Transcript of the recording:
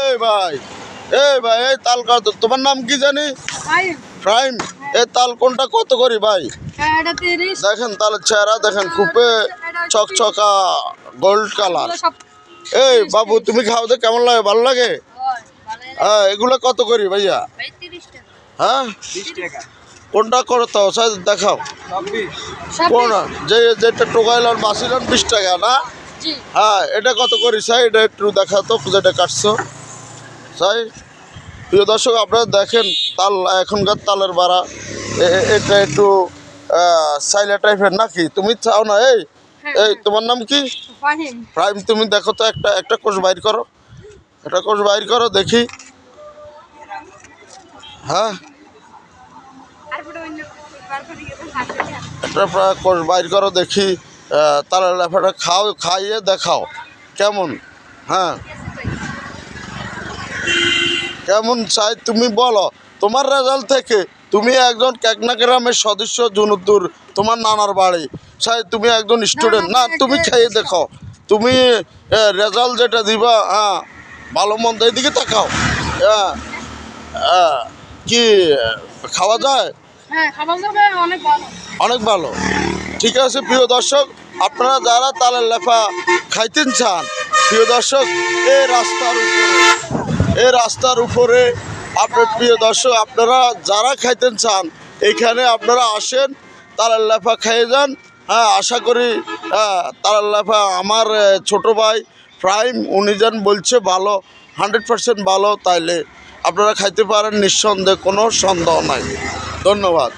এই ভাই, এই ভাই, এই তাল কত? তোমার নাম কি জানি? প্রাইম। এই তাল কোনটা কত করি ভাই? দেখেন তালের চেহারা দেখেন, খুবই চকচকা গোল্ড কালার। এই বাবু, তুমি খাও তো কেমন লাগে? ভালো লাগে? হ্যাঁ, এগুলো কত করি ভাইয়া? হ্যাঁ, কোনটা করো তো দেখাও। কোন যেটা টোকাইলাম বাসিলাম 20 টাকা না? হ্যাঁ, এটা কত করি চাই? এটা একটু দেখাও তো, যেটা কাটছো চাই। প্রিয় দর্শক, আপনারা দেখেন তাল, এখনকার তালের বাড়া এটা একটু সাইলা টাইপের নাকি? তুমি চাও না? এই এই তোমার নাম কি? প্রাইম। তুমি দেখো তো, একটা কোষ বাইর করো, একটা কোষ বাইর করো দেখি। হ্যাঁ, একটা কোষ বাইর করো দেখি। তালের লেফাটা খাইয়ে দেখাও কেমন। হ্যাঁ, কেমন চাই তুমি বলো। তোমার রেজাল্ট থেকে তুমি একজন কেকনা গ্রামের সদস্য, জুনুদ্দুর তোমার নানার বাড়ি। চাই তুমি একজন স্টুডেন্ট না? তুমি খেয়ে দেখো, তুমি রেজাল্ট যেটা দিবা। হ্যাঁ, ভালো মন্দ এদিকে তাকাও। হ্যাঁ, কি খাওয়া যায়? অনেক ভালো। ঠিক আছে প্রিয় দর্শক, আপনারা যারা তালের লেফা খাইতেন চান, প্রিয় দর্শক, এই রাস্তার উপরে আপনার, প্রিয় দর্শক, আপনারা যারা খাইতেন চান এইখানে আপনারা আসেন, তালের লেফা খেয়ে যান। হ্যাঁ, আশা করি তালের লেফা আমার ছোট ভাই প্রাইম উনি যেন বলছে ভালো, 100% ভালো, তাইলে আপনারা খাইতে পারেন নিঃসন্দেহে, কোনো সন্দেহ নাই। ধন্যবাদ।